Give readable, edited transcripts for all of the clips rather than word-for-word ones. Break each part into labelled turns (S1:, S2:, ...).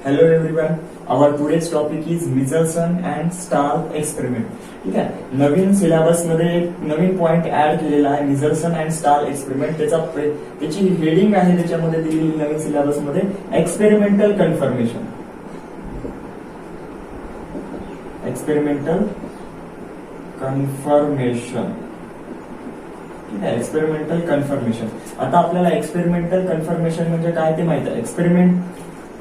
S1: Hello everyone. Our today's topic is Michelson and Stahl experiment. ठीक आहे. नवीन syllabus मध्ये एक नवीन पॉइंट ऍड केलेला आहे, मिचेल्सन अँड स्टाल एक्सपेरिमेंट. त्याची हेडिंग आहे त्याच्यामध्ये दिलेली नवीन सिलेबस मध्ये एक्सपेरिमेंटल कन्फर्मेशन. Experimental confirmation. ठीक आहे. Experimental confirmation. आता आपल्याला एक्सपेरिमेंटल कन्फर्मेशन म्हणजे काय ते माहित आहे. एक्सपेरिमेंट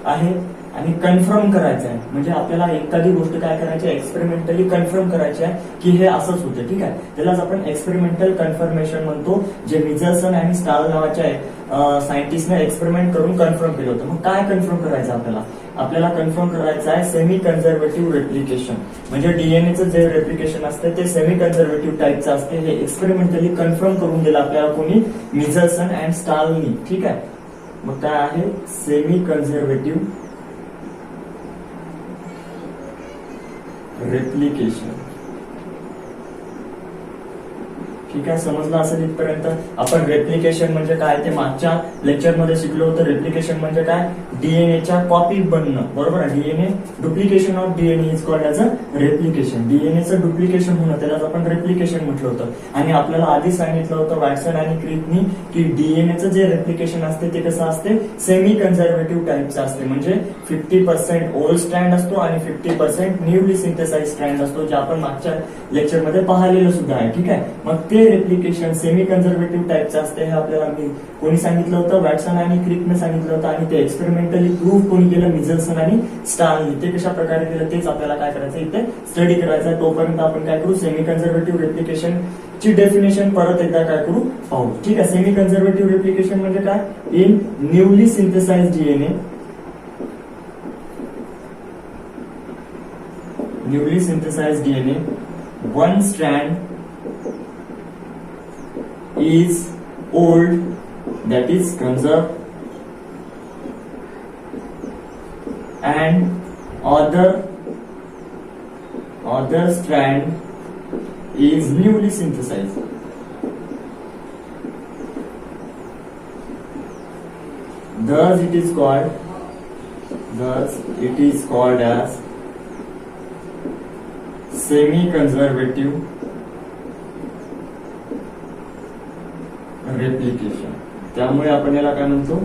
S1: आहे आणि कन्फर्म करायचं आहे, म्हणजे आपल्याला एखादी गोष्ट काय करायची आहे, एक्सपेरिमेंटली कन्फर्म करायची आहे की हे असंच होतं. ठीक आहे. त्यालाच आपण एक्सपेरिमेंटल कन्फर्मेशन म्हणतो, जे मिचेल्सन आणि स्टाल नावाच्या सायंटिस्टने एक्सपेरिमेंट करून कन्फर्म केलं होतं. मग काय कन्फर्म करायचं आपल्याला कन्फर्म करायचं आहे सेमी कन्झर्वेटिव्ह रेप्लिकेशन. म्हणजे डीएनएचं जे रेप्लिकेशन असतं ते सेमी कन्झर्वेटिव्ह टाईपचं असते. हे एक्सपेरिमेंटली कन्फर्म करून दिलं आपल्याला कोणी, मिचेल्सन अँड स्टालनी. ठीक आहे. मग काय आहे सेमी कन्झर्वेटिव्ह रेप्लिकेशन. ठीक आहे. समजलं असेल इथपर्यंत. आपण रेप्लिकेशन म्हणजे काय ते मागच्या लेक्चरमध्ये शिकलो होतं. रेप्लिकेशन म्हणजे काय, डीएनएच्या कॉपी बनणं. बरोबर आहे. DNA duplication of DNA is called as a replication. डीएनएचं डुप्लिकेशन होणं त्यालाच आपण रेप्लिकेशन म्हटलं होतं. आणि आपल्याला आधी सांगितलं होतं वॅटसन आणि क्रिकनी की डीएनएचं जे रेप्लिकेशन असते ते कसं असते, सेमी कन्झर्वेटिव्ह टाईपचं असते. म्हणजे 50% ओल्ड स्ट्रँड असतो आणि 50% न्यूली सिंथेसाइज स्ट्रँड असतो, जे आपण मागच्या लेक्चरमध्ये पाहिलेलं सुद्धा आहे. ठीक आहे. मग ते रेप्लिकेशन सेमी कन्झर्वेटिव्ह टाईपचं असते. हे आपल्याला कोणी सांगितलं होतं, वॅटसन आणि क्रिकने सांगितलं होतं. आणि ते एक्सपेरिमेंटली प्रूव्ह कोणी केलं, मिचेल्सन आणि स्टालनी. ते कशा प्रकारे केलं तेच आपल्याला काय करायचं इथे स्टडी करायचं. तोपर्यंत आपण काय करू, सेमी कन्झर्वेटिव्ह रेप्लिकेशन ची डेफिनेशन परत एकदा काय करू पाहू. ठीक आहे. सेमी कन्झर्वेटिव्ह रेप्लिकेशन म्हणजे काय, in newly synthesize DNA, newly synthesize DNA, one strand is old, that is conserved, and other strand is newly synthesized. Thus it is called as semi-conservative replication. त्यामुळे आपण याला काय म्हणतो,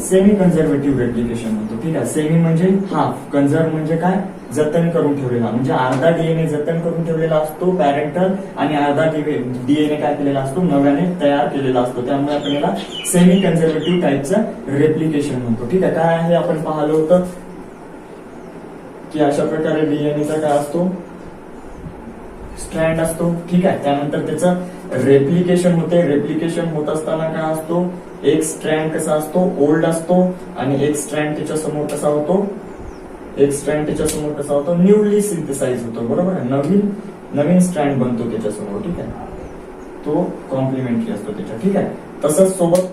S1: सेमी कन्झर्वेटिव्ह रेप्लिकेशन म्हणतो. ठीक आहे. सेमी म्हणजे half, conserve म्हणजे काय, जतन करून ठेवलेला. म्हणजे अर्धा डीएनए जतन करून ठेवलेला असतो पॅरेंटल, आणि अर्धा डीएनए काय केलेला असतो, नव्याने तयार केलेला असतो. त्यामुळे आपण याला सेमी कन्झर्वेटिव्ह टाईपचं रेप्लिकेशन म्हणतो. ठीक आहे. काय आहे आपण पाहिलं होतं की अशा प्रकारे डीएनएचा काय असतो, स्ट्रँड असतो. ठीक आहे. त्यानंतर त्याचं रेप्लिकेशन होते. रेप्लिकेशन होत असताना काय असतो, एक स्ट्रँड कसा असतो, ओल्ड असतो, आणि एक स्ट्रँड त्याच्या समोर कसा होतो, न्यूली सिंथेसाइज होतो. बरोबर आहे. नवीन स्ट्रँड बनतो त्याच्या समोर. ठीक आहे. तो कॉम्प्लिमेंटरी असतो त्याच्या. ठीक आहे. तसंच सोबत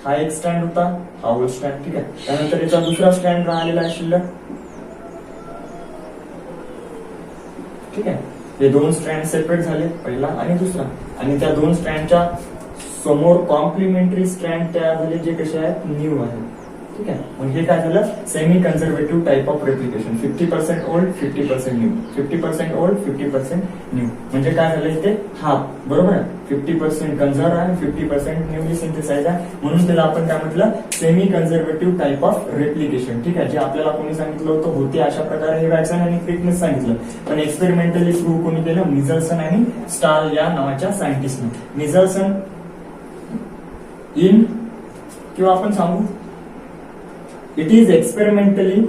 S1: हा एक स्ट्रँड होता, हा ओल्ड स्ट्रँड. ठीक आहे. त्यानंतर याचा दुसरा स्ट्रँड राहिलेला आहे शिल्लक. ठीक आहे. हे दोन स्ट्रँड सेपरेट झाले, पहिला आणि दुसरा, आणि त्या दोन स्ट्रँडच्या समोर कॉम्प्लिमेंटरी स्ट्रँड तयार झाले, जे कसे आहेत, न्यू आहेत. ठीक आहे. मग हे काय झालं, semi conservative type of replication. 50% old, 50% new, 50% old, 50% new. म्हणजे काय झालं इथे, हाफ. बरोबर आहे. 50% कन्झर्व आहे, 50% न्यूली सिंथेसाइज आहे. म्हणून त्याला आपण काय म्हटलं, semi conservative type of replication. ठीक आहे. जे आपल्याला कोणी सांगितलं होतं होते अशा प्रकारे, हे वॅटसन आणि क्रिकने सांगितलं. पण एक्सपेरिमेंटली प्रूव्ह कोणी केलं, मिचेल्सन आणि स्टाल या नावाच्या सायंटिस्टने. मिचेल्सन इन, किंवा आपण सांगू इट इज एक्सपेरिमेंटली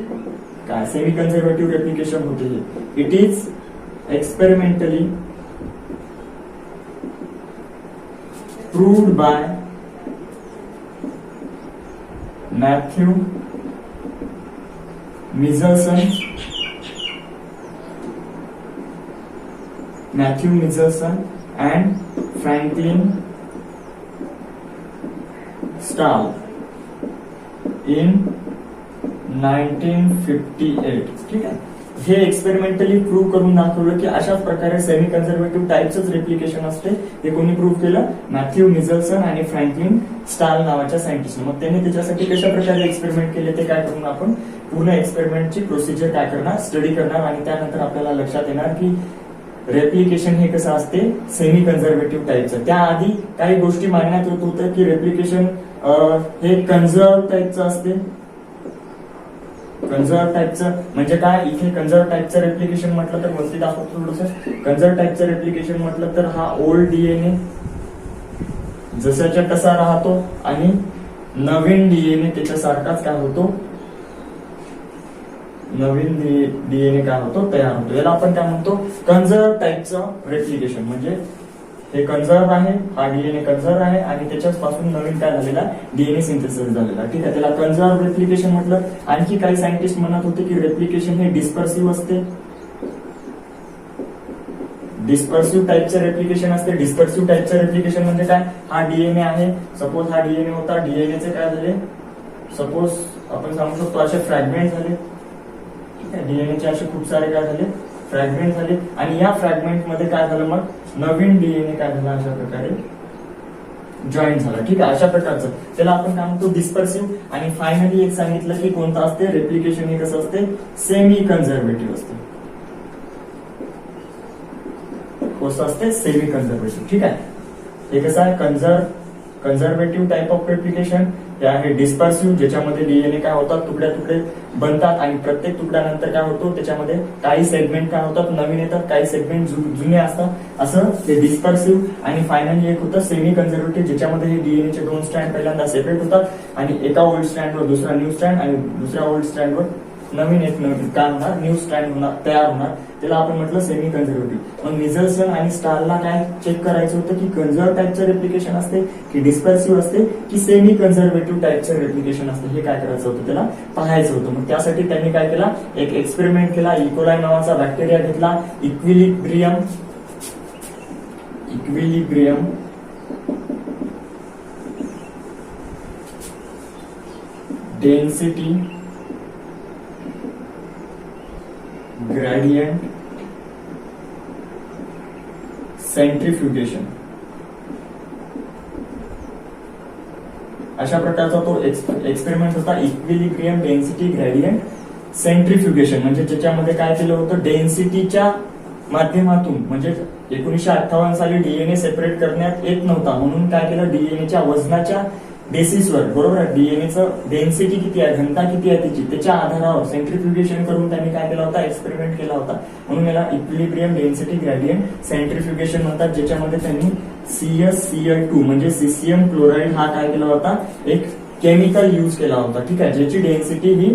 S1: काय, सेमी कन्झर्वेटिव्ह रेप्लिकेशन होते हे. It is experimentally proved by Matthew Michelson and Franklin Stahl in 1958. ठीक आहे. हे एक्सपेरिमेंटली प्रूव्ह करून दाखवलं की अशाच प्रकारे सेमी कन्झर्वेटिव्ह टाईपच रेप्लिकेशन असते. हे कोणी प्रूव्ह केलं? मॅथ्यू मिझेल्सन आणि फ्रँकलिन स्टाल नावाच्या सायंटिस्टने. मग त्यांनी त्याच्यासाठी कशा प्रकारे एक्सपेरिमेंट केले ते काय करून आपण पूर्ण एक्सपेरिमेंटची प्रोसिजर काय करणार, स्टडी करणार आणि त्यानंतर आपल्याला लक्षात येणार की रेप्लिकेशन हे कसं असते सेमी कन्झर्वेटिव्ह टाईपचं. त्याआधी काही गोष्टी मांडण्यात येत होतं की रेप्लिकेशन हे कन्झर्व टाईपचं असते. कन्झर्व टाईपचं म्हणजे काय? इथे कन्झर्व टाईपचं रेप्लिकेशन म्हटलं तर वरती दाखवतो थोडंसं. कन्झर्व टाईपचं रेप्लिकेशन म्हटलं तर हा ओल्ड डीएनए जसाच्या तसा राहतो आणि नवीन डीएनए त्याच्यासारखाच काय होतो, नवीन डीएनए काय होतो, तयार होतो. याला आपण काय म्हणतो? कन्झर्व टाईपचं रेप्लिकेशन. म्हणजे हे कन्झर्व आहे, हा डीएनए कन्झर्व आहे आणि त्याच्याच पासून नवीन काय झालेला डीएनए सिंथेसिस झालेला. ठीक आहे, त्याला कन्झर्व रेप्लिकेशन म्हटलं. आणखी काही सायंटिस्ट म्हणत होते की रेप्लिकेशन हे डिस्पर्सिव्ह असते. डिस्पर्सिव्ह टाईपचं रेप्लिकेशन असते. डिस्पर्सिव्ह टाईपचं रेप्लिकेशन म्हणजे काय? हा डीएनए आहे, सपोज हा डीएनए होता, डीएनएचे काय झाले, सपोज आपण सांगू शकतो असे फ्रॅगमेंट झाले. डीएनएचे असे खूप सारे काय झाले, फ्रॅगमेंट झाले आणि या फ्रॅगमेंट मध्ये काय झालं, मग नवीन डीएनए काय झाला अशा प्रकारे जॉईन झाला. ठीक आहे, अशा प्रकारचं त्याला आपण काय म्हणतो डिस्पर्सिव्ह. आणि फायनली एक सांगितलं की कोणतं असते रेप्लिकेशन, हे कसं असते सेमी कन्झर्वेटिव्ह असते. कसं असते सेमी कन्झर्वेटिव्ह. ठीक आहे, हे कसं आहे कन्झर्वेटिव्ह टाइप ऑफ रेप्लिकेशन. हे आहे डिस्पर्सिव्ह, ज्याच्यामध्ये डीएनए काय होतात तुकडे तुकडे बनतात आणि प्रत्येक तुकड्यानंतर काय होतो त्याच्यामध्ये काही सेगमेंट काय होतात नवीन येतात, काही सेगमेंट जुने असतात, असं ते डिस्पर्सिव्ह. आणि फायनली एक होतं सेमी कन्झर्वेटिव्ह, ज्याच्यामध्ये हे डीएनएचे 2 स्ट्रँड पहिल्यांदा सेपरेट होतात आणि एका ओल्ड स्ट्रँडवर दुसरा न्यू स्ट्रँड आणि दुसऱ्या ओल्ड स्ट्रँडवर नवीन एक काय होणार, न्यू स्ट्रँड होणार, तयार होणार. त्याला आपण म्हटलं सेमी कन्झर्वेटिव्ह. मग मिझेल्सन आणि स्टालला काय चेक करायचं होतं की कन्झर्व टाईपचं रेप्लिकेशन असते की डिस्पर्सिव्ह असते की सेमी कन्झर्वेटिव्ह टाईपचं रेप्लिकेशन असते, हे काय करायचं होतं, त्याला पाहायचं होतं. मग त्यासाठी त्यांनी काय केला, एक एक्सपेरिमेंट केला. इकोलाई नावाचा बॅक्टेरिया घेतला. इक्विलिब्रियम डेन्सिटी ग्रेडियंट सेंट्रीफ्युगेशन अशा प्रकारचा तो एक्सपेरिमेंट होता. इक्विलिब्रियम डेन्सिटी ग्रेडियंट सेंट्रीफ्युगेशन म्हणजे ज्याच्यामध्ये काय केलं होतं, डेन्सिटीच्या माध्यमातून, म्हणजे 1958 साली डीएनए सेपरेट करण्यात येत नव्हता म्हणून काय केलं, डीएनएच्या वजनाच्या बेसिसवर, बरोबर, डीएनएचं डेन्सिटी किती आहे, घनता किती आहे त्याची, त्याच्या आधारावर सेंट्रीफ्युगेशन करून त्यांनी काय केला होता, एक्सपेरिमेंट केला होता. म्हणून याला इक्विलिब्रियम डेन्सिटी ग्रेडियंट सेंट्रीफ्युगेशन म्हणतात. ज्याच्यामध्ये त्यांनी CsCl2 म्हणजे सीसियम क्लोराईड हा काय केला होता, एक केमिकल यूज केला होता. ठीक आहे, ज्याची डेन्सिटी ही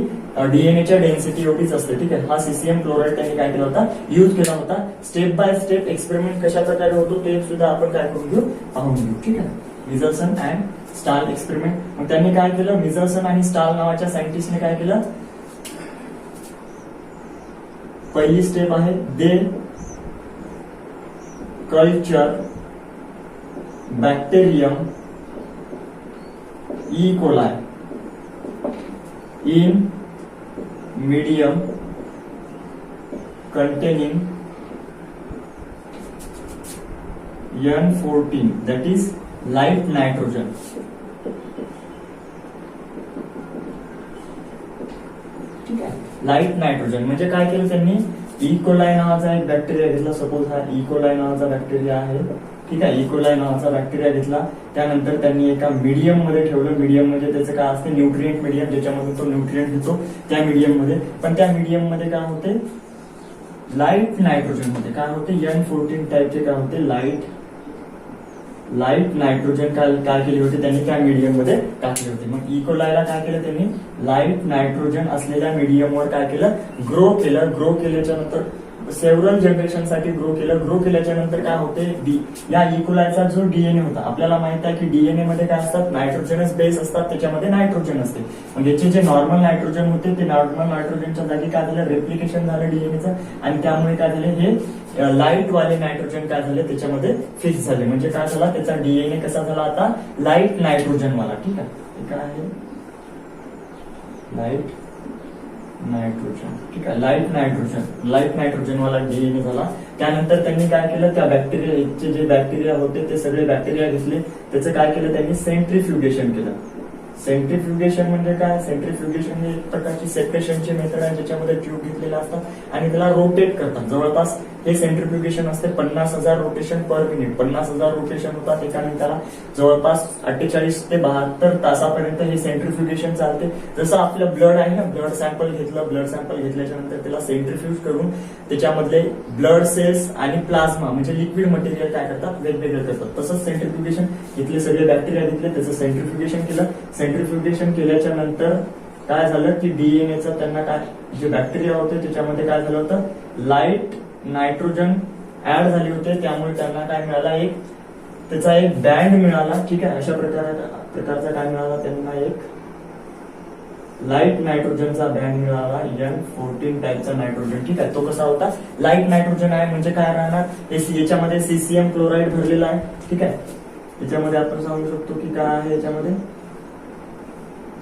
S1: डीएनएच्या डेन्सिटी एवढीच असते. ठीक आहे, हा सीसीएम क्लोराईड त्यांनी काय केला होता, यूज केला होता. स्टेप बाय स्टेप एक्सपेरिमेंट कशा प्रकारे होतो ते सुद्धा आपण काय करून घेऊ, पाहून घेऊ. ठीक आहे, मिझेल्सन अँड स्टाल एक्सपेरिमेंट. मग त्यांनी काय केलं, मिझेल्सन आणि स्टाल नावाच्या सायंटिस्टने काय केलं, पहिली स्टेप आहे they culture bacterium E coli in medium containing N14, that is light nitrogen. ठीक आहे, लाईट नायट्रोजन म्हणजे काय केलं त्यांनी, इकोलाई नावाचा एक बॅक्टेरिया घेतला. सपोज हा इकोलाई नावाचा बॅक्टेरिया आहे. ठीक आहे, इकोलाई नावाचा बॅक्टेरिया घेतला. त्यानंतर त्यांनी एका मीडियम मध्ये ठेवलं. मीडियम म्हणजे त्याचं काय असते, न्यूट्रिएंट मीडियम, ज्याच्यामध्ये तो न्यूट्रिएंट घेतो त्या मीडियम मध्ये. पण त्या मीडियम मध्ये काय होते, लाईट नायट्रोजन मध्ये काय होते, N14 टाईपचे काय होते, लाईट नायट्रोजन काय केले होते त्यांनी त्या मीडियम मध्ये टाकले होते. मग इकोलायला काय केलं त्यांनी, लाईट नायट्रोजन असलेल्या मीडियमवर काय केलं, ग्रो केलं. ग्रो केल्याच्या नंतर सेव्हरल जनरेशन साठी ग्रो केलं. ग्रो केल्याच्या नंतर काय होते, या इकोलायचा जो डीएनए होता, आपल्याला माहित आहे की डीएनए मध्ये काय असतात, नायट्रोजनस बेस असतात, त्याच्यामध्ये नायट्रोजन असते. मग याचे जे नॉर्मल नायट्रोजन होते ते नॉर्मल नायट्रोजनच्या जागी काय झालं, रेप्लिकेशन झालं डीएनएचं आणि त्यामुळे काय झाले, हे लाईट वाले नायट्रोजन काय झाले त्याच्यामध्ये फिक्स झाले. म्हणजे काय झाला, त्याचा डीएनए कसा झाला आता, लाईट नायट्रोजन वाला. ठीक आहे, काय आहे, लाईट नायट्रोजन, ठीक आहे, लाईट नायट्रोजन वाला डीएनए झाला. त्यानंतर त्यांनी काय केलं, त्या बॅक्टेरियाचे जे बॅक्टेरिया होते ते सगळे बॅक्टेरिया घेतले, त्याचं काय केलं त्यांनी, सेंट्रीफ्युगेशन केलं. सेंट्रीफ्युगेशन म्हणजे काय, सेंट्रीफ्युगेशन हे एक प्रकारची सेपरेशनची मेथड आहे, ज्याच्यामध्ये ट्यूब घेतलेला असतात आणि त्याला रोटेट करतात. जवळपास हे सेंट्रीफ्युगेशन असते 50,000 रोटेशन पर मिनिट. 50,000 रोटेशन होतात एका मिनिटाला. जवळपास 48 ते 72 तासापर्यंत हे सेंट्रीफ्युगेशन चालते. जसं आपलं ब्लड आहे ना, ब्लड सॅम्पल घेतल्याच्या नंतर त्याला सेंट्रीफ्यूज करून त्याच्यामधले ब्लड सेल्स आणि प्लाझ्मा म्हणजे लिक्विड मटेरियल काय करतात, वेगवेगळे करतात. तसंच सेंट्रीफ्युगेशन, इथले सगळे बॅक्टेरिया घेतले, त्याचं सेंट्रीफ्युगेशन केलं. सेंट्रीफ्युगेशन केल्याच्या नंतर काय झालं की डीएनएचं त्यांना काय, जे बॅक्टेरिया होते त्याच्यामध्ये काय झालं होतं, लाईट नायट्रोजन ऍड झाले होते. त्यामुळे त्यांना काय मिळाला, एक त्याचा एक बँड मिळाला. ठीक आहे, अशा प्रकारचा काय मिळाला त्यांना, एक लाईट नायट्रोजनचा बँड मिळाला, N14 टाईपचा नायट्रोजन. ठीक आहे, तो कसा होता, लाईट नायट्रोजन आहे म्हणजे काय राहणार, याच्यामध्ये सीसीएम क्लोराईड भरलेला आहे. ठीक आहे, याच्यामध्ये आपण सांगू शकतो की काय आहे, याच्यामध्ये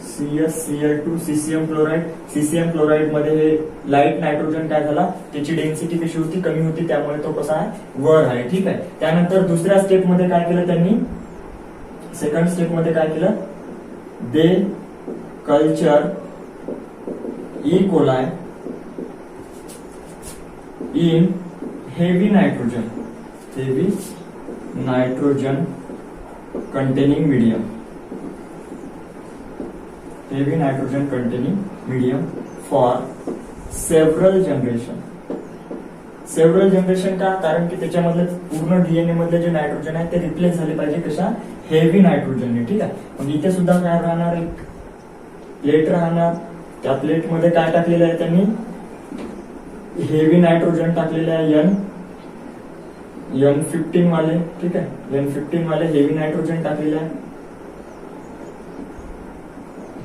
S1: CsCl2 CCM chloride. CCM chloride मध्ये हे लाईट नायट्रोजन काय झाला, त्याची डेन्सिटी कशी होती, कमी होती, त्यामुळे तो कसा आहे, वर आहे. ठीक आहे, त्यानंतर दुसऱ्या स्टेप मध्ये काय केलं त्यांनी, सेकंड स्टेप मध्ये काय केलं, they culture E coli in heavy nitrogen containing medium. Heavy nitrogen containing medium for several generation. का, कारण की त्याच्यामधले पूर्ण डीएनए मधले जे नायट्रोजन आहे ते रिप्लेस झाले पाहिजे कशा, हेवी नायट्रोजनने. ठीक आहे, मग इथे सुद्धा काय राहणार, एक प्लेट राहणार. त्या प्लेट मध्ये काय टाकलेलं आहे त्यांनी, हेवी नायट्रोजन टाकलेलं आहे, N15 वाले. ठीक आहे, N15 वाले हेवी नायट्रोजन टाकलेलं आहे,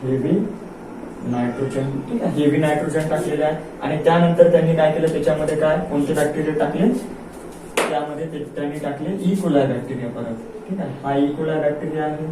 S1: हेवी नायट्रोजन. ठीक आहे, हेवी नायट्रोजन टाकलेलं आहे. आणि त्यानंतर त्यांनी काय केलं, त्याच्यामध्ये काय, कोणते बॅक्टेरिया टाकले, त्यामध्ये त्यांनी टाकले ई कोलाय बॅक्टेरिया परत. ठीक आहे, हा ई कोलाय बॅक्टेरिया आहे,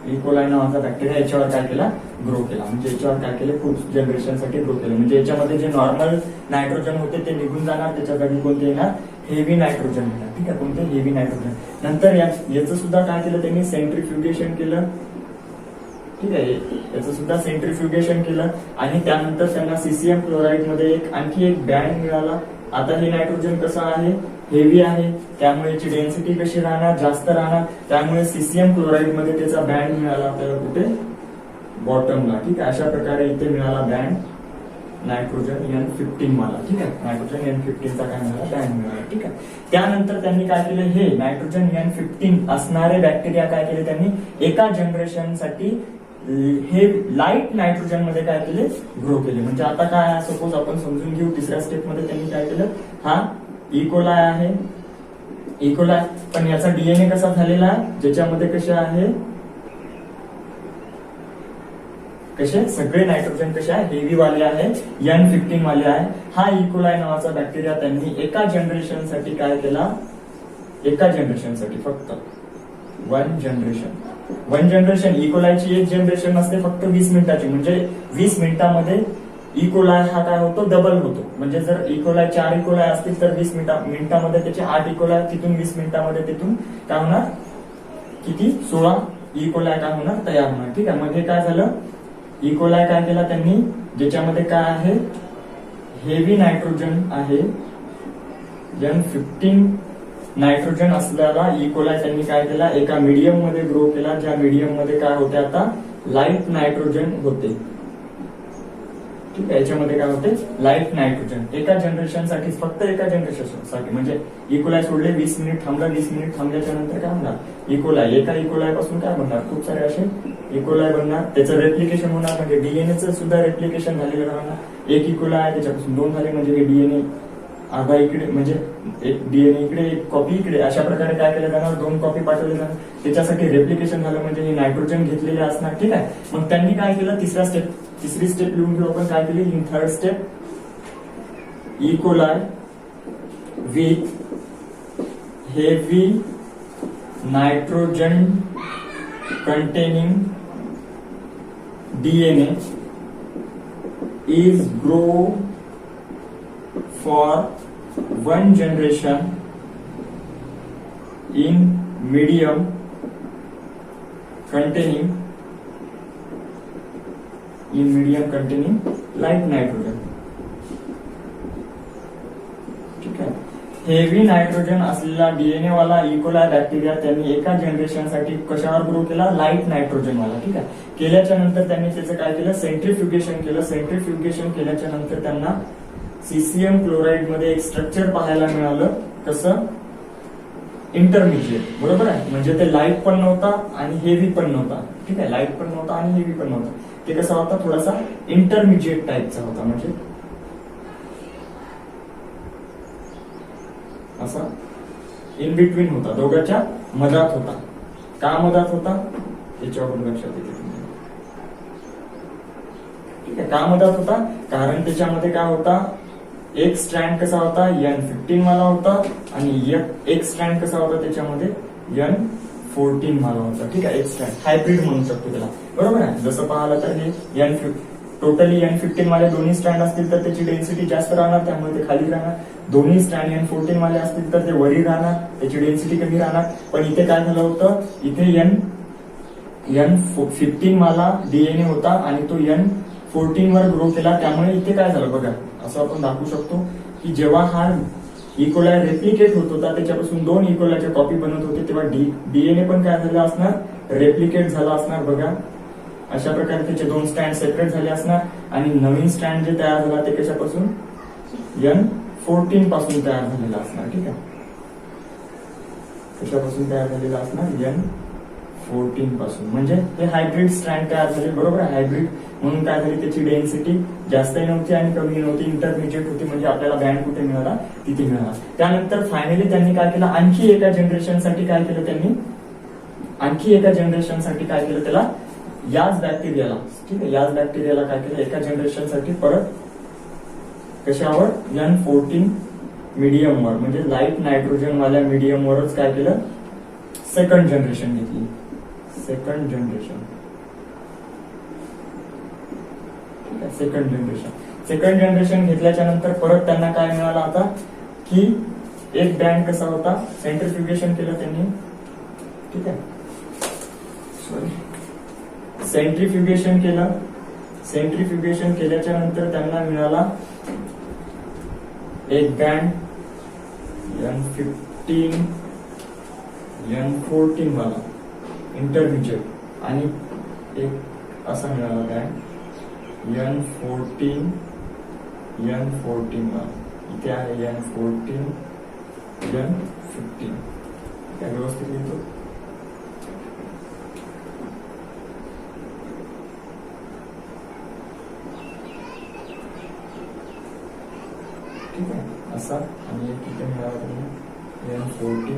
S1: ई कोलाय नावाचा बॅक्टेरिया. याच्यावर काय केला, ग्रो केला. म्हणजे याच्यावर काय केलं, खूप जनरेशन साठी ग्रो केलं. म्हणजे याच्यामध्ये जे नॉर्मल नायट्रोजन होते ते निघून जाणार, त्याच्या जागी कोणते येणार, हेवी नायट्रोजन येणार. ठीक आहे, कोणते, हेवी नायट्रोजन. नंतर याचं सुद्धा काय केलं त्यांनी, सेंट्रीफ्युगेशन केलं. ठीक आहे, याचं सुद्धा सेंट्रीफ्युगेशन केलं आणि त्यानंतर त्यांना सीसीएम क्लोराईड मध्ये आणखी एक बँड मिळाला. आता हे नायट्रोजन कसं आहे, हेवी आहे, त्यामुळे याची डेन्सिटी कशी राहणार, जास्त राहणार. त्यामुळे सीसीएम क्लोराईड मध्ये त्याचा बँड मिळाला आपल्याला कुठे, बॉटमला. ठीक आहे, अशा प्रकारे इथे मिळाला बँड नायट्रोजन N15 वाला. ठीक आहे, नायट्रोजन N15 चा काय मिळाला, बँड मिळाला. ठीक आहे, त्यानंतर त्यांनी काय केलं, हे नायट्रोजन N15 असणारे बॅक्टेरिया काय केले त्यांनी, एका जनरेशन साठी हे लाईट नायट्रोजन मध्ये काय केले, ग्रो केले. म्हणजे आता काय, सपोज आपण समजून घेऊ, तिसऱ्या स्टेप मध्ये त्यांनी काय केलं, हा इकोलाय आहे, इकोलाय, पण याचा डीएनए कसा झालेला आहे, ज्याच्यामध्ये कसे आहे, कसे सगळे नायट्रोजन कसे आहे, हेवी वाले आहे, N15 वाले आहे. हा इकोलाय नावाचा बॅक्टेरिया त्यांनी एका जनरेशन साठी काय केला, एका जनरेशन साठी फक्त वन जनरेशन. इकोलायची एक जनरेशन असते फक्त 20 मिनिटाची. म्हणजे 20 मिनिटामध्ये इकोलाय हा काय होतो, डबल होतो. म्हणजे जर इकोलाय 4 इकोलाय असतील तर 20 मिनिटामध्ये त्याचे 8 इकोलाय, तिथून 20 मिनिटामध्ये तिथून काय होणार, किती, 16 इकोलाय काय होणार, तयार होणार. ठीक आहे, मग हे काय झालं, इकोलाय काय केला त्यांनी, ज्याच्यामध्ये काय आहे, हेवी नायट्रोजन आहे, N15 नायट्रोजन असलेला इकोलाय त्यांनी काय केला, एका मीडियम मध्ये ग्रो केला. ज्या मीडियम मध्ये काय होते, आता लाईट नायट्रोजन होते. ठीक आहे, याच्यामध्ये काय होते, लाईट नायट्रोजन. एका जनरेशन साठी, फक्त एका जनरेशन साठी. म्हणजे इकोलाय सोडले, 20 मिनिट थांबला, 20 मिनिट थांबल्याच्या नंतर काय होणार, इकोलाय, एका इकोलाय पासून काय बनणार, खूप सारे असे इकोलाय बनणार. त्याचं रेप्लिकेशन होणार, म्हणजे डीएनएचं सुद्धा रेप्लिकेशन झालेलं राहणार. एक इकोलाय आहे, त्याच्यापासून 2 झाले, म्हणजे हे डीएनए आधा इकडे, म्हणजे एक डीएनए इकडे, एक कॉपी इकडे, अशा प्रकारे काय केलं जाणार, 2 कॉपी पाठवले जाणार. त्याच्यासाठी रेप्लिकेशन झालं, म्हणजे हे नायट्रोजन घेतलेले असणार. ठीक आहे, मग त्यांनी काय केलं, तिसरी स्टेप लिहून घेऊ आपण. काय केली, in third step, E coli with heavy nitrogen containing DNA is grow for one generation in medium containing light nitrogen. ठीक आहे. हेवी नायट्रोजन असलेला डीएनए वाला इकोलाय बॅक्टेरिया त्यांनी एका जनरेशन साठी कशावर ग्रो केला? लाईट नायट्रोजन वाला. ठीक आहे. केल्याच्या नंतर त्यांनी त्याचं काय केलं? सेंट्रीफ्युगेशन केलं. सेंट्रीफ्युगेशन केल्याच्या नंतर त्यांना सीसीएम क्लोराईड मध्ये एक स्ट्रक्चर पाहायला मिळालं. कसं? इंटरमिजिएट. बरोबर आहे. म्हणजे ते लाईट पण नव्हता आणि हेवी पण नव्हता. ठीक आहे. लाईट पण नव्हता आणि हेवी पण नव्हता. ते कसा होता? थोडासा इंटरमिजिएट टाईपचा होता. म्हणजे असा इन बिटवीन होता, दोघांच्या मधात होता. का मधात होता? त्याच्यावरून लक्षात येते. ठीक आहे. का मधात होता? कारण त्याच्यामध्ये काय होता? एक स्ट्रँड कसा होता? N15 वाला होता आणि एक स्ट्रँड कसा होता त्याच्यामध्ये? N14 वाला होता. ठीक आहे. एक स्ट्रँड हायब्रिड म्हणू शकतो त्याला. बरोबर आहे. जसं पाहिलं तर हे टोटली N15 वाले दोन्ही स्ट्रँड असतील तर त्याची डेन्सिटी जास्त राहणार, त्यामुळे ते खाली राहणार. दोन्ही स्ट्रँड N14 वाले असतील तर ते वरी राहणार, त्याची डेन्सिटी कमी राहणार. पण इथे काय झालं होतं? इथे N15 वाला डीएनए होता आणि तो N14 वर ग्रो केला. त्यामुळे इथे काय झालं बघा, असं आपण दाखवू शकतो की जेव्हा हा इकोलाय रेप्लिकेट होत होता, त्याच्यापासून दोन इकोलायच्या कॉपी बनत होते, तेव्हा डीएनए पण काय झालं असणार? रेप्लिकेट झाला असणार. बघा अशा प्रकारे त्याचे दोन स्ट्रँड सेपरेट झाले असणार आणि नवीन स्ट्रँड जे तयार झाला ते कशापासून? N14 पासून तयार झालेला असणार. ठीक आहे. कशापासून तयार झालेला असणार? N14 पासून. म्हणजे हे हायब्रिड स्ट्रँड तयार झाले. बरोबर आहे. हायब्रिड म्हणून काय झाली? त्याची डेन्सिटी जास्तही नव्हती आणि कमी नव्हती, इंटरमिजिएट होती. म्हणजे आपल्याला बँड कुठे मिळाला? तिथे मिळाला. त्यानंतर फायनली त्यांनी काय केलं? आणखी एका जनरेशन साठी काय केलं त्यांनी? आणखी एका जनरेशन साठी काय केलं? त्याला याच बॅक्टेरियाला, ठीक आहे, याच बॅक्टेरियाला काय केलं? एका जनरेशन साठी परत कशावर? N14 मीडियमवर, म्हणजे लाईट नायट्रोजन वाल्या मीडियमवरच काय केलं? सेकंड जनरेशन घेतली. Second generation. सेकंड जनरेशन घेतल्याच्या नंतर परत त्यांना काय मिळालं आता? की एक बँड कसा होता? सेंट्रीफ्युगेशन केलं त्यांनी. ठीक आहे. सॉरी, सेंट्रीफ्युगेशन केलं. सेंट्रीफ्युगेशन केल्याच्या नंतर त्यांना मिळाला एक बँड N15 N14 वाला इंटरमिजिएट आणि एक असा मिळाला बँड N14 वाला. इथे आहे N14 N15. काय व्यवस्थित लिहितो? ठीक आहे. असा आणि एक इथे मिळाला तुम्ही N14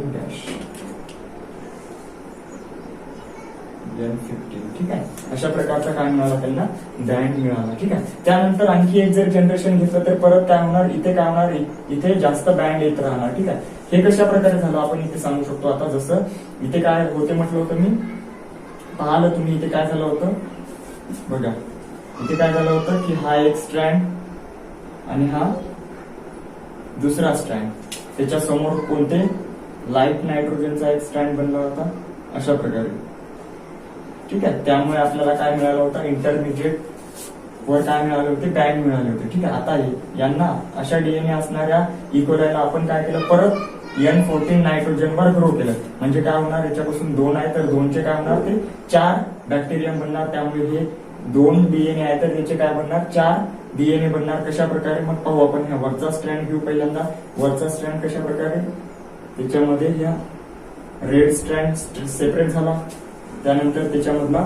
S1: N15. ठीक आहे. अशा प्रकारचा काय मिळाला त्यांना? बँड मिळाला. ठीक आहे. त्यानंतर आणखी एक जर जनरेशन घेतलं तर परत काय होणार? इथे काय होणार? इथे जास्त बँड येत राहणार. ठीक आहे. हे कशा प्रकारे झालं आपण इथे सांगू शकतो. आता जसं इथे काय होते म्हटलं होतं मी, पाहिलं तुम्ही इथे काय झालं होतं बघा. इथे काय झालं होतं की हा एक स्ट्रँड आणि हा दुसरा स्ट्रँड, त्याच्या समोर कोणते? लाईट नायट्रोजनचा एक स्ट्रँड बनला होता. अशा प्रकारे. ठीक आहे. त्यामुळे आपल्याला काय मिळालं होतं? इंटरमिजिएट वर काय मिळाले होते? बँड मिळाले होते. ठीक आहे. आता यांना अशा डीएनए असणाऱ्या इकोलायला आपण काय केलं? परत N14 नायट्रोजन वर ग्रो केलं. म्हणजे काय होणार? याच्यापासून दोन आहे तर दोनचे काय होणार? ते 4 बॅक्टेरियम बनणार. त्यामुळे हे 2 डीएनए आहे तर त्याचे काय बनणार? 4 डीएनए बनणार. कशा प्रकारे? मग पाहू आपण. ह्या वरचा स्ट्रँड घेऊ पहिल्यांदा. वरचा स्ट्रँड कशा प्रकारे? त्याच्यामध्ये ह्या रेड स्ट्रँड सेपरेट झाला, त्यानंतर त्याच्यामधला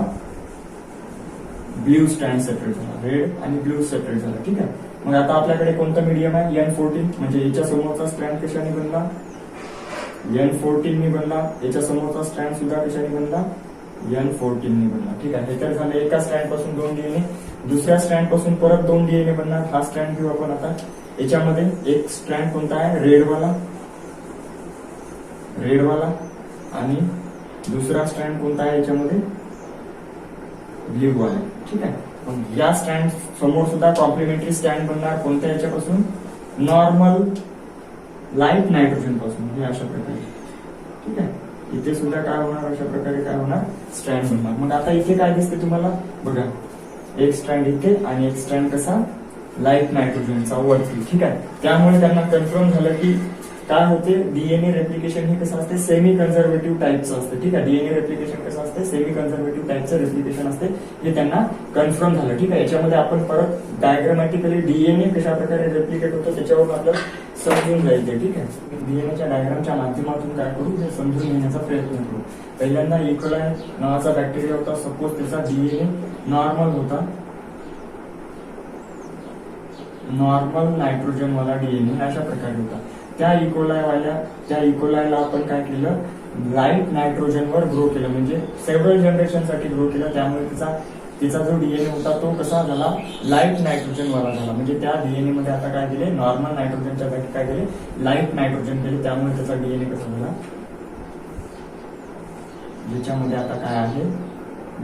S1: ब्ल्यू स्ट्रँड सेपरेट झाला. रेड आणि ब्ल्यू सेपरेट झाला. ठीक आहे. मग आता आपल्याकडे कोणतं मीडियम आहे? N14. म्हणजे याच्या समोरचा स्ट्रँड कशाने बनला? N14 नी बनला. याच्या समोरचा स्ट्रँड सुद्धा कशाने बनला? N14 नी बनला. ठीक आहे. हे तर झालं एका स्ट्रँड पासून 2 डीएनए. दुसऱ्या स्ट्रँड पासून परत 2 डीएनए बनणार. हा स्ट्रँड घेऊ आपण आता. याच्यामध्ये एक स्ट्रँड कोणता आहे? रेड वाला आणि दुसरा स्ट्रँड कोणता आहे याच्यामध्ये? ब्ल्यू वाले. ठीक आहे. मग या स्टँड समोर सुद्धा कॉम्प्लिमेंटरी स्टँड बनणार कोणत्या याच्यापासून, नॉर्मल लाईट नायट्रोजन पासून, म्हणजे अशा प्रकारे. ठीक आहे. इथे सुद्धा काय होणार, अशा प्रकारे काय होणार, स्टँड बनणार. मग आता इथे काय दिसते तुम्हाला बघा, एक स्टँड इथे आणि एक स्टँड कसा, लाईट नायट्रोजनचा वरती. ठीक आहे. त्यामुळे त्यांना कन्फर्म झालं की काय होते, डीएनए रेप्लिकेशन हे कसं असते, सेमी कन्झर्वेटिव्ह टाईपचं असतं. ठीक आहे. डीएनए रेप्लिकेशन कसं असते, सेमी कन्झर्वेटिव्ह टाईपचं रेप्लिकेशन असते, हे त्यांना कन्फर्म झालं. ठीक आहे. याच्यामध्ये आपण परत डायग्रामॅटिकली डीएनए कशा प्रकारे रेप्लिकेट होतं त्याच्यावरून आपल्याला समजून जाईल ते. ठीक आहे. डीएनएच्या डायग्रामच्या माध्यमातून काय करू, हे समजून घेण्याचा प्रयत्न करू. पहिल्यांदा इकोलाय नावाचा बॅक्टेरिया होता. सपोज त्याचा डीएनए नॉर्मल होता, नॉर्मल नायट्रोजन वाला डीएनए अशा प्रकारे होता. त्या इकोलायला आपण काय केलं, लाईट नायट्रोजनवर ग्रो केलं, म्हणजे सेव्हरल जनरेशन साठी ग्रो केलं. त्यामुळे तिचा जो डीएनए होता तो कसा झाला, लाईट नायट्रोजन वाला झाला. म्हणजे त्या डीएनए मध्ये आता काय केले, नॉर्मल नायट्रोजनच्या जागी काय केले, लाईट नायट्रोजन केले. त्यामुळे त्याचा डीएनए कसा झाला, ज्याच्यामध्ये आता काय आहे,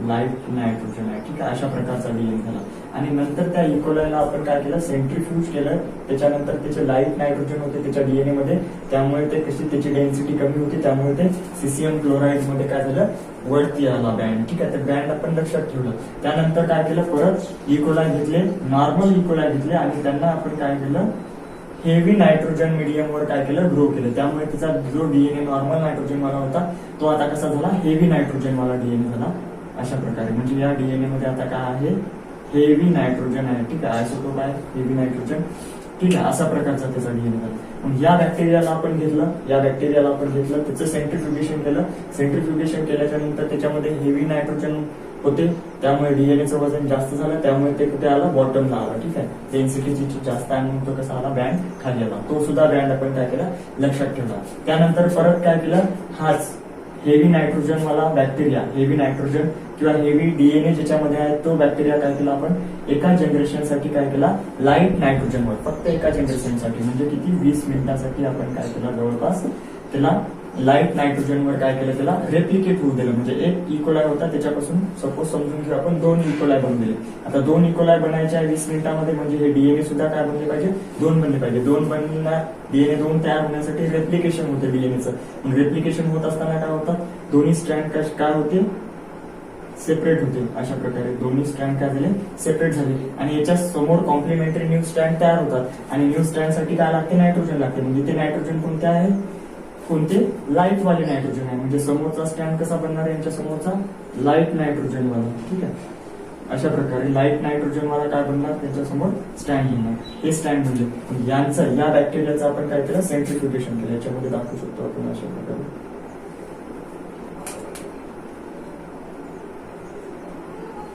S1: लाईट नायट्रोजन आहे. ठीक आहे. अशा प्रकारचा डीएनए झाला. आणि नंतर त्या इकोलायला आपण काय केलं, सेंट्रीफ्यूज केलं. त्याच्यानंतर त्याचे लाईट नायट्रोजन होते त्याच्या डीएनए मध्ये, त्यामुळे ते कशी त्याची डेन्सिटी कमी होती, त्यामुळे ते सीसीएम क्लोराईड मध्ये काय झालं, वरती आला बँड. ठीक आहे. तर बँड आपण लक्षात ठेवलं. त्यानंतर काय केलं, परत इकोलाय घेतले, नॉर्मल इकोलाय घेतले आणि त्यांना आपण काय केलं, हेवी नायट्रोजन मीडियमवर काय केलं, ग्रो केलं. त्यामुळे त्याचा जो डीएनए नॉर्मल नायट्रोजन वाला होता तो आता कसा झाला, हेवी नायट्रोजन वाला डीएनए झाला. अशा प्रकारे म्हणजे या डीएनए मध्ये आता काय आहे, हेवी नायट्रोजन आहे. ठीक आहे. आयसोटोप आहे हेवी नायट्रोजन. ठीक आहे. अशा प्रकारचा त्याचा डीएनए झाला. मग या बॅक्टेरियाला आपण घेतलं, त्याचं सेंट्रिफ्युगेशन केलं. सेंट्रिफ्युगेशन केल्याच्या नंतर त्याच्यामध्ये हेवी नायट्रोजन होते, त्यामुळे डीएनएचं वजन जास्त झालं. त्यामुळे ते कुठे आला, बॉटमला आला. ठीक आहे. डेन्सिटी जास्त आहे म्हणून तो कसा आला, बँड खाली आला. तो सुद्धा बँड आपण काय केला, लक्षात ठेवला. त्यानंतर परत काय केलं, हाच हेवी नायट्रोजन वाला बॅक्टेरिया, हेवी नायट्रोजन किंवा हेवी डीएनए ज्याच्यामध्ये आहे तो बॅक्टेरिया काय केला आपण, एका जनरेशन साठी काय केला, लाईट नायट्रोजनवर, फक्त एका जनरेशनसाठी, म्हणजे किती, 20 मिनिटांसाठी आपण काय केला, जवळपास त्याला लाईट नायट्रोजनवर काय केलं, त्याला रेप्लिकेट होऊ दिलं. म्हणजे एक इकोलाय होता त्याच्यापासून सपोज समजून घेऊ आपण 2 इकोलाय बनवले. आता 2 इकोलाय बनायच्या 20 मिनिटांमध्ये, म्हणजे हे डीएनए सुद्धा काय बनले पाहिजे, 2 बनले पाहिजे. 2 बनणार, डीएनए 2 तयार होण्यासाठी रेप्लिकेशन होते डीएनएचं. रेप्लिकेशन होत असताना काय होतं, दोन्ही स्ट्रँड काय होते, सेपरेट होते. अशा प्रकारे दोन्ही स्ट्रँड काय झाले, सेपरेट झाले. आणि याच्या समोर कॉम्प्लिमेंटरी न्यू स्ट्रँड तयार होतात. आणि न्यू स्ट्रँड साठी काय लागते, नायट्रोजन लागते. म्हणजे ते नायट्रोजन कोणते आहे, कोणते, लाईट वाले नायट्रोजन आहे. म्हणजे समोरचा स्टँड कसा बनणार आहे, यांच्या समोरचा लाईट नायट्रोजन वाला. ठीक आहे. अशा प्रकारे लाईट नायट्रोजन वाला काय बनणार, त्याच्या समोर स्टँड बनणार. हे स्टँड म्हणजे यांचं, या बॅक्टेरियाचं आपण काय केलं, सेंट्रिफ्युगेशन केलं. याच्यामध्ये दाखवू शकतो आपण अशा प्रकारे.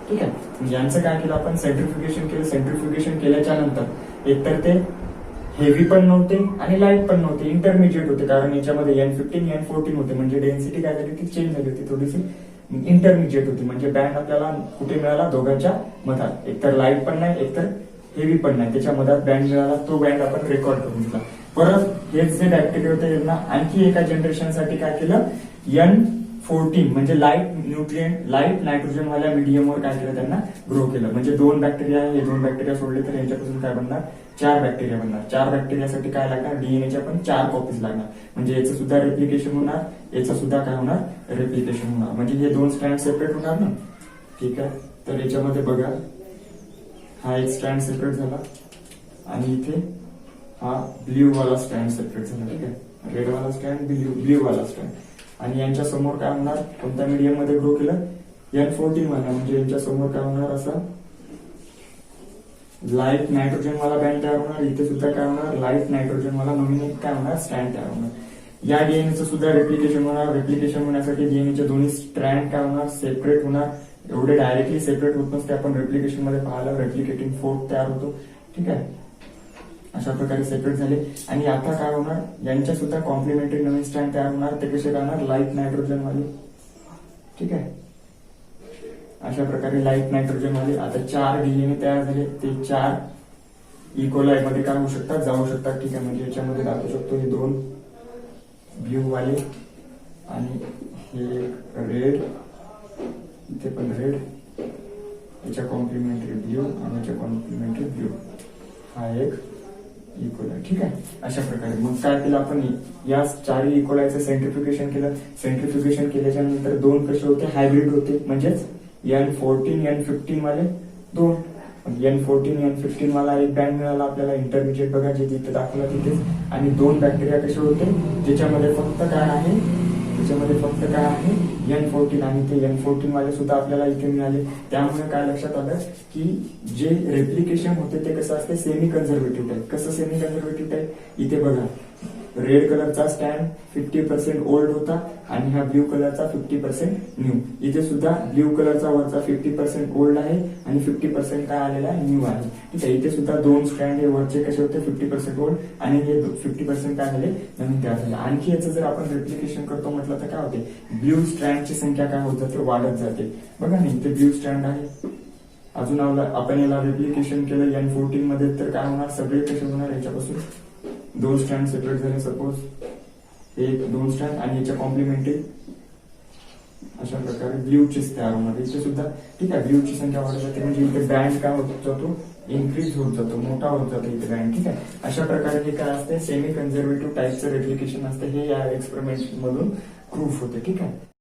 S1: ठीक आहे. यांचं काय केलं आपण, सेंट्रिफ्युगेशन केलं. सेंट्रिफ्युगेशन केल्याच्या नंतर एकतर ते हेवी पण नव्हते आणि लाईट पण नव्हते, इंटरमिजिएट होते. कारण याच्यामध्ये N15 N14 होते. म्हणजे डेन्सिटी काय झाली, ती चेंज झाली होती, थोडीशी इंटरमिजिएट होती. म्हणजे बँड आपल्याला कुठे मिळाला, दोघांच्या मधात. एकतर लाईट पण नाही, एकतर हेवी पण नाही, त्याच्या मधात बँड मिळाला. तो बँड आपण रेकॉर्ड करून दिला. परत हेच जे बॅक्टेरिया होते यांना आणखी एका जनरेशन साठी काय केलं, N14 म्हणजे लाईट न्यूट्रिएंट, लाईट नायट्रोजन वाल्या मीडियमवर काय केलं, त्यांना ग्रो केलं. म्हणजे 2 बॅक्टेरिया, हे 2 बॅक्टेरिया सोडले तर यांच्यापासून काय बनणार, 4 बॅक्टेरिया बनणार. 4 बॅक्टेरियासाठी काय लागणार, डीएनएच्या पण 4 कॉपीज लागणार. म्हणजे याचं सुद्धा रेप्लिकेशन होणार, याचं सुद्धा काय होणार, रेप्लिकेशन होणार. म्हणजे हे 2 स्ट्रँड सेपरेट होणार ना. ठीक आहे. तर याच्यामध्ये बघा, हा एक स्ट्रँड सेपरेट झाला आणि इथे हा ब्ल्यू वाला स्ट्रँड सेपरेट झाला. ठीक आहे. रेड वाला स्ट्रँड, ब्ल्यू वाला स्ट्रँड. आणि यांच्या समोर काय होणार, कोणत्या मीडियम मध्ये ग्रो केलं, N14 वाला. म्हणजे यांच्या समोर काय होणार, असं लाईट नायट्रोजन वाला बँड तयार होणार. इथे सुद्धा काय होणार, लाईट नायट्रोजन वाला नवीन एक काय होणार, स्ट्रँड तयार होणार. या डीएनएचं सुद्धा रेप्लिकेशन होणार. रेप्लिकेशन होण्यासाठी डीएनएचे दोन्ही स्ट्रँड काय होणार, सेपरेट होणार. एवढे डायरेक्टली सेपरेट होत नसते, आपण रेप्लिकेशन मध्ये पाहिलं, रेप्लिकेटिंग फोर्क तयार होतो. ठीक आहे. अशा प्रकारे सेपरेट झाले. आणि आता काय होणार, यांच्या सुद्धा कॉम्प्लिमेंटरी नवीन स्ट्रँड तयार होणार. ते कसे राहणार, लाईट नायट्रोजन वाले. ठीक आहे. अशा प्रकारे लाईट नायट्रोजन वाले. आता 4 डीएनए तयार झाले. ते 4 इकोलाय मध्ये काय होऊ शकतात, जाऊ शकतात. ठीक आहे. म्हणजे याच्यामध्ये दाखवू शकतो, हे 2 ब्ल्यू वाले आणि हे रेड, इथे पण रेड याच्या कॉम्प्लिमेंटरी ब्ल्यू आणि याच्या कॉम्प्लिमेंटरी ब्ल्यू हा एक इक्वल आहे. ठीक आहे. अशा प्रकारे मग काय केलं आपण, या चारही इक्वलायचं सेंट्रिफ्युगेशन केलं. सेंट्रिफ्युगेशन केल्याच्या नंतर दोन कसे होते, हायब्रिड होते, म्हणजेच N14 N15 वाले दोन. N14 N15 वाला एक बँड मिळाला आपल्याला इंटरमिजिएट बघा जे तिथे दाखवला तिथेच. आणि दोन बॅक्टेरिया कसे होते ज्याच्यामध्ये फक्त काय आहे, N14 आणि ते N14 वाले सुद्धा आपल्याला इथे मिळाले. त्यामुळे काय लक्षात आलं की जे रेप्लिकेशन होते ते कसं असते, सेमी कन्झर्वेटिव्ह टाईप. कसं सेमी कन्झर्वेटिव्ह टाईप, इथे बघा रेड कलरचा स्टँड 50% ओल्ड होता आणि हा ब्ल्यू कलरचा 50% न्यू. इथे सुद्धा ब्ल्यू कलरचा वरचा 50% ओल्ड आहे आणि 50% काय आलेला आहे, न्यू आहे. ठीक आहे. इथे सुद्धा दोन स्टँड हे वरचे कसे होते 50% ओल्ड आणि हे 50% काय झाले, नवीन तयार झाले. आणखी याचं जर आपण रेप्लिकेशन करतो म्हटलं तर काय होते, ब्ल्यू स्ट्रँडची संख्या काय होत जाते, वाढत जाते. बघा ना इथे ब्ल्यू स्ट्रँड आहे. अजून आपण याला रेप्लिकेशन केलं N14 मध्ये तर काय होणार, सगळे कसे होणार, याच्यापासून दोन स्ट्रँड सेपरेट झाले, सपोज एक दोन स्ट्रँड आणि याच्या कॉम्प्लिमेंटरी अशा प्रकारे ब्ल्यूचेच तयार होणार इथे सुद्धा. ठीक आहे. ब्ल्यूची संख्या वाढत जाते म्हणजे इथे बँड काय होत जातो, इन्क्रीज होत जातो, मोठा होत जातो इथे बँड. ठीक आहे. अशा प्रकारे हे काय असते, सेमी कन्झर्वेटिव्ह टाईपचं रेप्लिकेशन असते. हे या एक्सपेरिमेंट मधून प्रूफ होते. ठीक आहे.